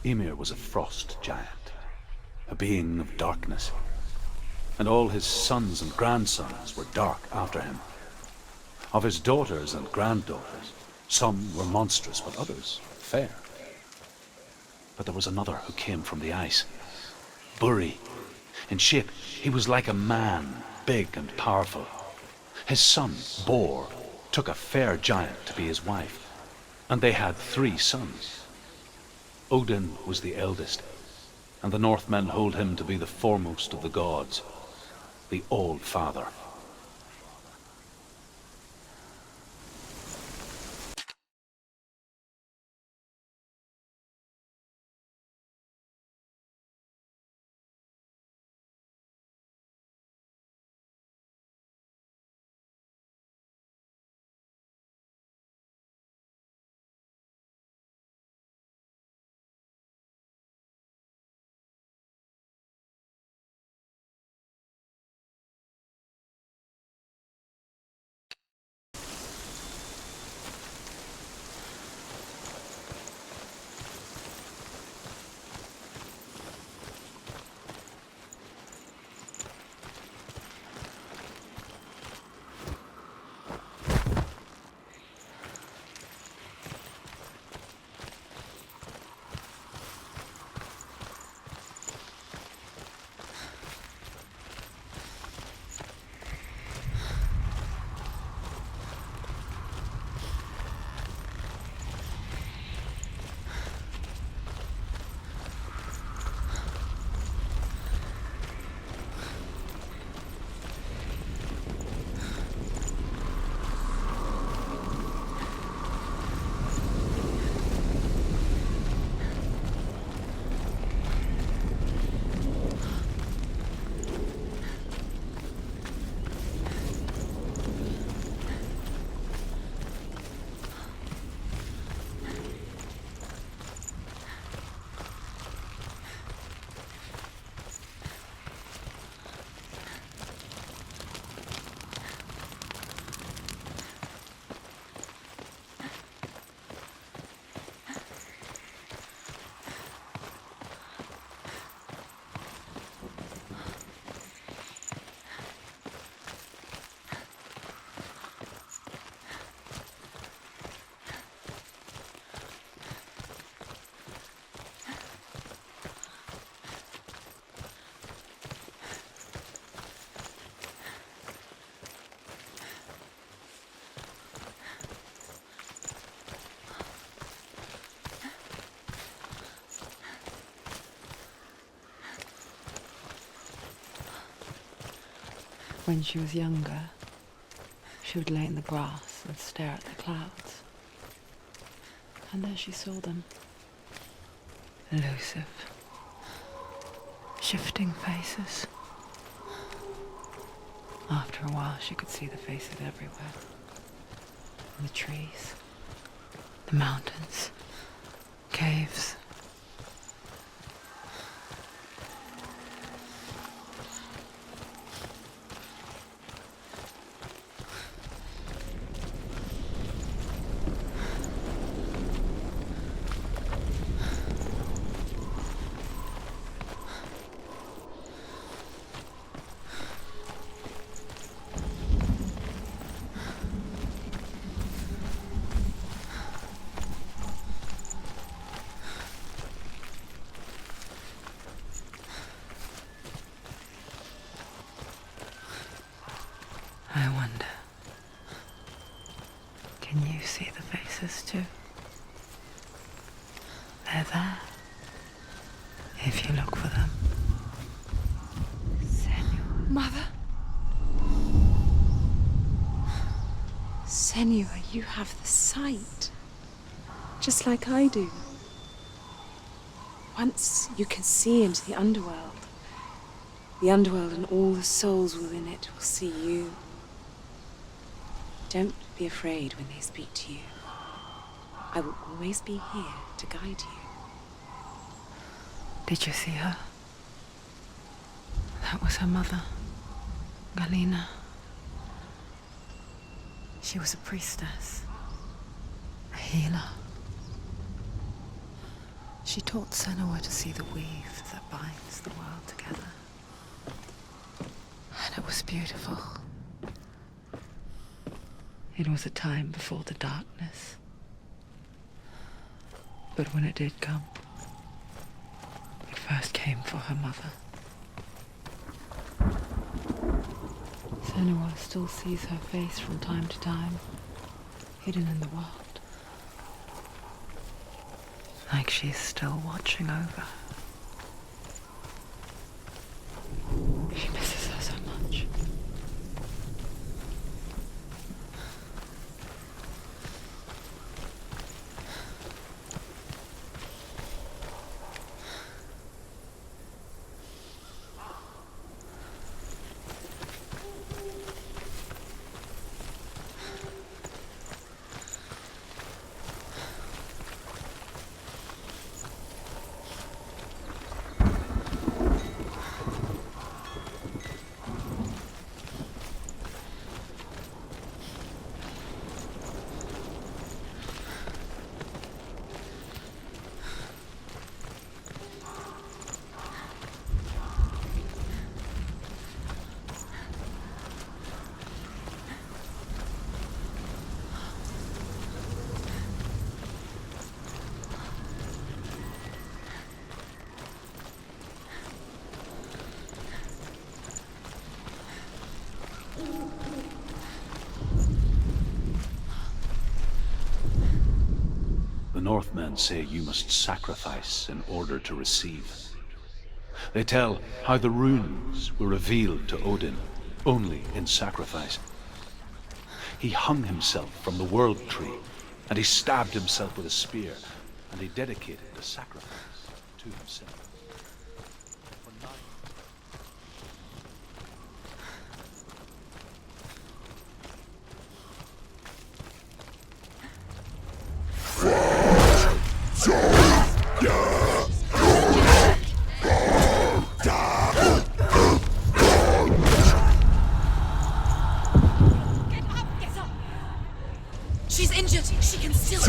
Ymir was a frost giant, a being of darkness, and all his sons and grandsons were dark after him. Of his daughters and granddaughters, some were monstrous, but others fair. But there was another who came from the ice, Buri. In shape, he was like a man, big and powerful. His son, Bor, took a fair giant to be his wife, and they had 3 sons. Odin was the eldest, and the Northmen hold him to be the foremost of the gods, the All-Father. When she was younger, she would lay in the grass and stare at the clouds. And there she saw them. Elusive, shifting faces. After a while, she could see the faces everywhere. The trees, the mountains, caves. I wonder, can you see the faces too? They're there, if you look for them. Senua. Mother? Senua, you have the sight. Just like I do. Once you can see into the underworld and all the souls within it will see you. Don't be afraid when they speak to you. I will always be here to guide you. Did you see her? That was her mother, Galina. She was a priestess, a healer. She taught Senua to see the weave that binds the world together. And it was beautiful. It was a time before the darkness. But when it did come, it first came for her mother. Senua still sees her face from time to time, hidden in the world. Like she's still watching over her. She misses her so much. The Northmen say you must sacrifice in order to receive. They tell how the runes were revealed to Odin only in sacrifice. He hung himself from the world tree, and he stabbed himself with a spear, and he dedicated the sacrifice to himself. She's injured. She can still...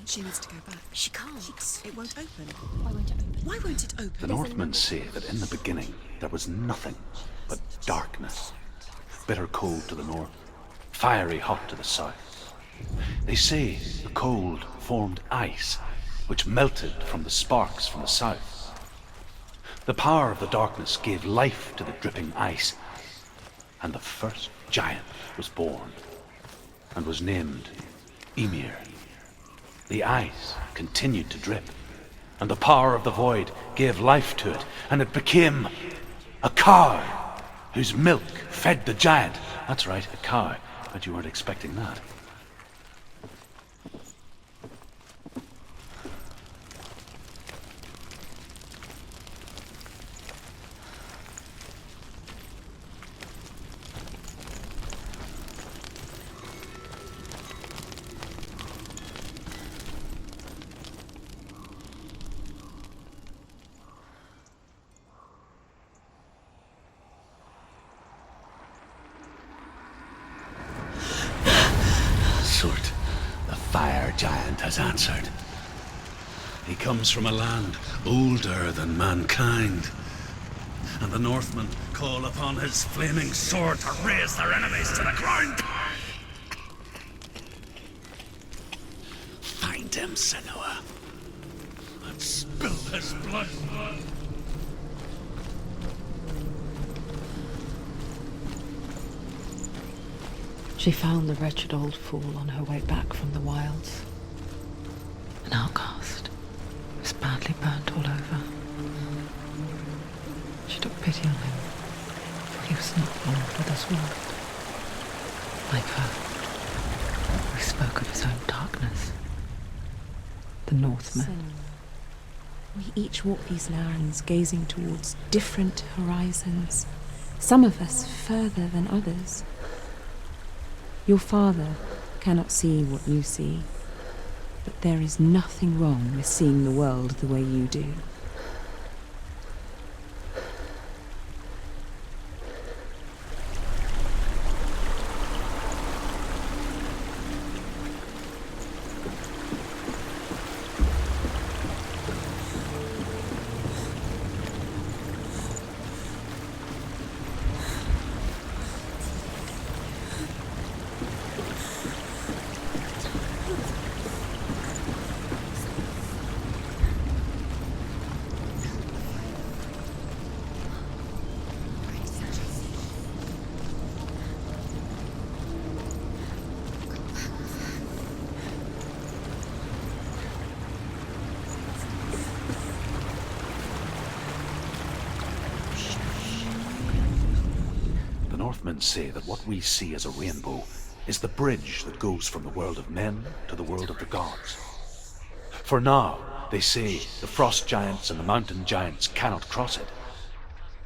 She needs to go back. She can't. It won't open. Why won't it open? Why won't it open? The Northmen say that in the beginning there was nothing but darkness, bitter cold to the north, fiery hot to the south. They say the cold formed ice, which melted from the sparks from the south. The power of the darkness gave life to the dripping ice, and the first giant was born, and was named Ymir. The ice continued to drip, and the power of the void gave life to it, and it became a cow whose milk fed the giant. That's right, a cow. Bet you weren't expecting that. Surt, the fire giant, has answered. He comes from a land older than mankind, and the Northmen call upon his flaming sword to raze their enemies to the ground. Find him, Senua, and spill his blood. She found the wretched old fool on her way back from the wilds. An outcast. He was badly burnt all over. She took pity on him, for he was not born to this world. Like her, he spoke of his own darkness. The Northmen. Senua, we each walk these lands, gazing towards different horizons. Some of us further than others. Your father cannot see what you see, but there is nothing wrong with seeing the world the way you do. Northmen say that what we see as a rainbow is the bridge that goes from the world of men to the world of the gods. For now, they say the frost giants and the mountain giants cannot cross it.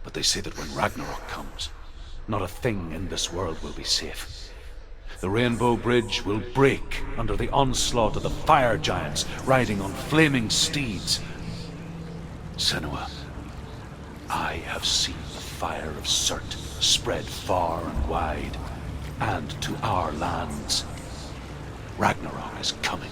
But they say that when Ragnarok comes, not a thing in this world will be safe. The rainbow bridge will break under the onslaught of the fire giants riding on flaming steeds. Senua, I have seen the fire of Surt spread far and wide, and to our lands. Ragnarok is coming.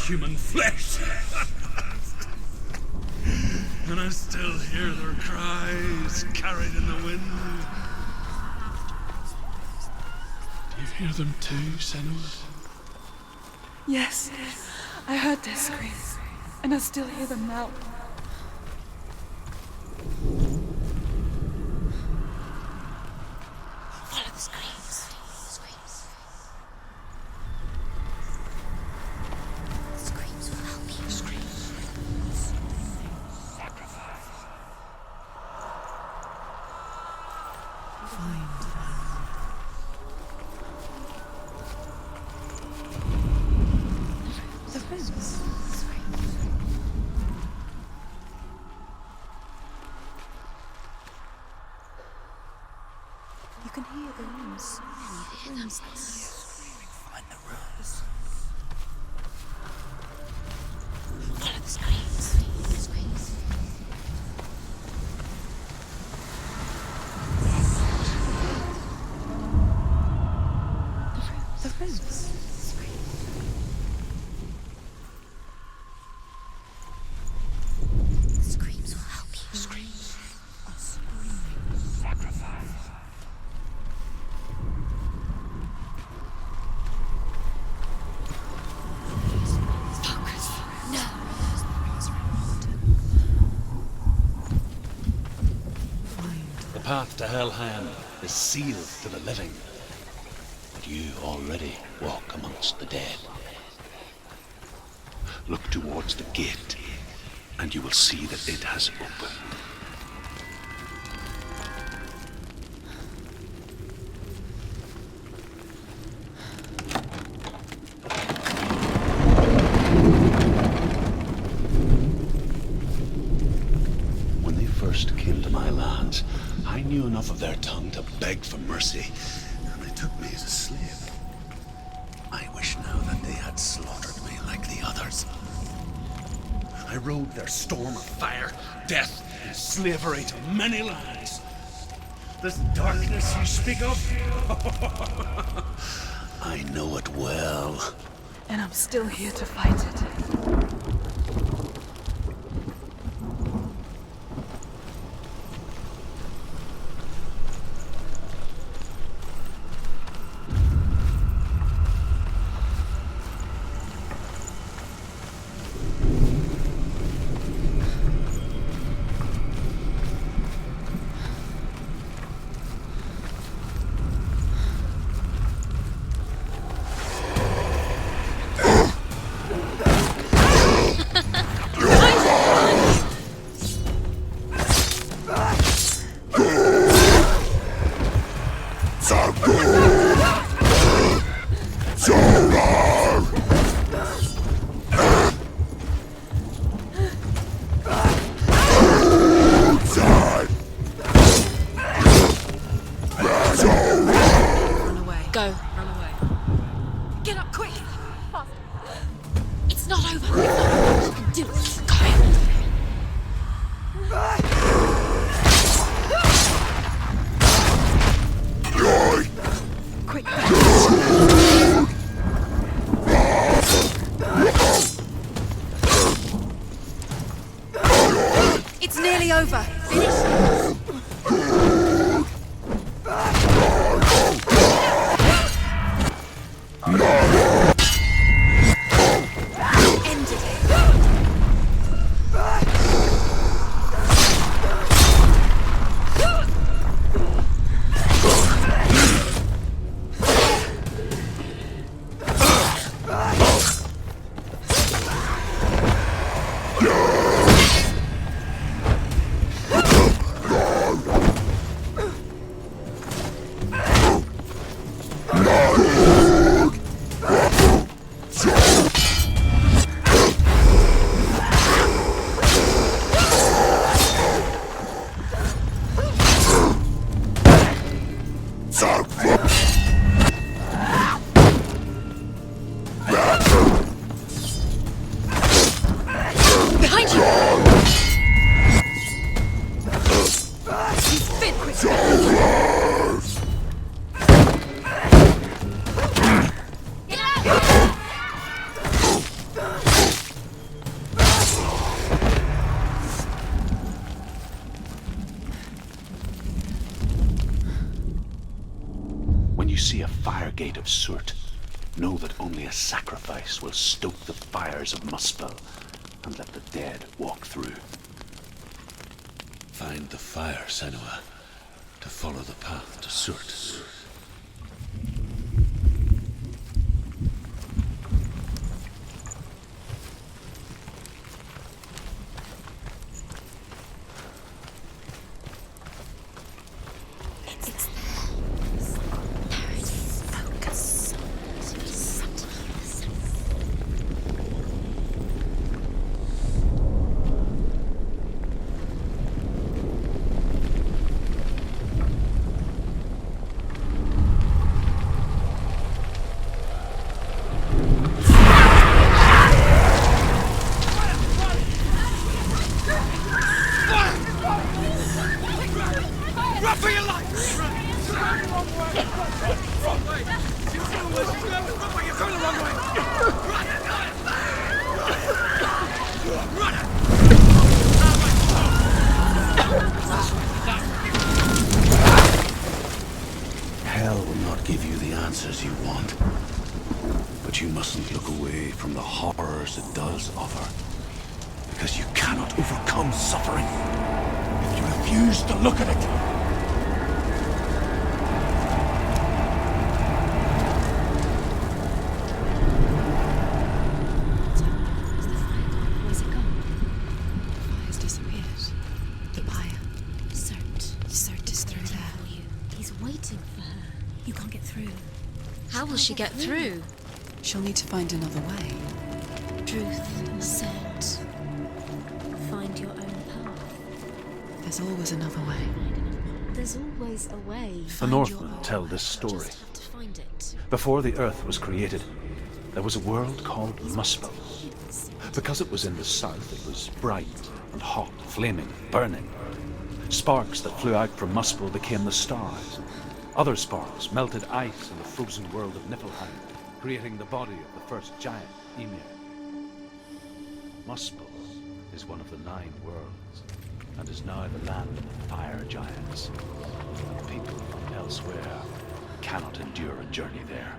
Human flesh. And I still hear their cries carried in the wind. Do you hear them too, Senuas? Yes, I heard their screams, and I still hear them now. Follow the screams. Screams will help you. The roots. You can hear the rooms. Find the rooms. Follow the screams. The rooms. The screams will help you. Screams. Sacrifice. Focus. No. The path to Helheim is sealed to the living, but you already walk amongst the dead. Look towards the gate, and you will see that it has opened. When they first came to my lands, I knew enough of their tongue to beg for mercy, and they took me as a slave. I wish now that they had slaughtered me like the others. I rode their storm of fire, death, and slavery to many lands. This darkness you speak of, I know it well. And I'm still here to fight it. Go. Run away. Get up quick! Faster. It's not over. It's not over. You can do it. Go. Quick. nearly over. Finish. Ended it. Behind you! He's fit quick! When you see a fire gate of soot, know that only a sacrifice will stoke the fires of Muspel and let the dead walk through. Find the fire, Senua, to follow the path to Surt. Run for your life! Run! Wrong way! You're going the wrong way! Run! Run! Hell will not give you the answers you want. But you mustn't look away from the horrors it does offer. Because you cannot overcome suffering if you refuse to look at it. Where's it gone? The fire's disappeared. The pyre. Surt is through there. He's waiting for her. You can't get through. How will she get through? She'll need to find another way. Truth, Surt. Find your own path. There's always another way. There's always a way. The Northmen tell this story. Just have to find it. Before the earth was created, there was a world called Muspel. Because it was in the south, it was bright and hot, flaming, burning. Sparks that flew out from Muspel became the stars. Other sparks melted ice in the frozen world of Niflheim, creating the body of the first giant, Ymir. Muspel is one of the 9 worlds, and is now the land of the fire giants. And people from elsewhere cannot endure a journey there.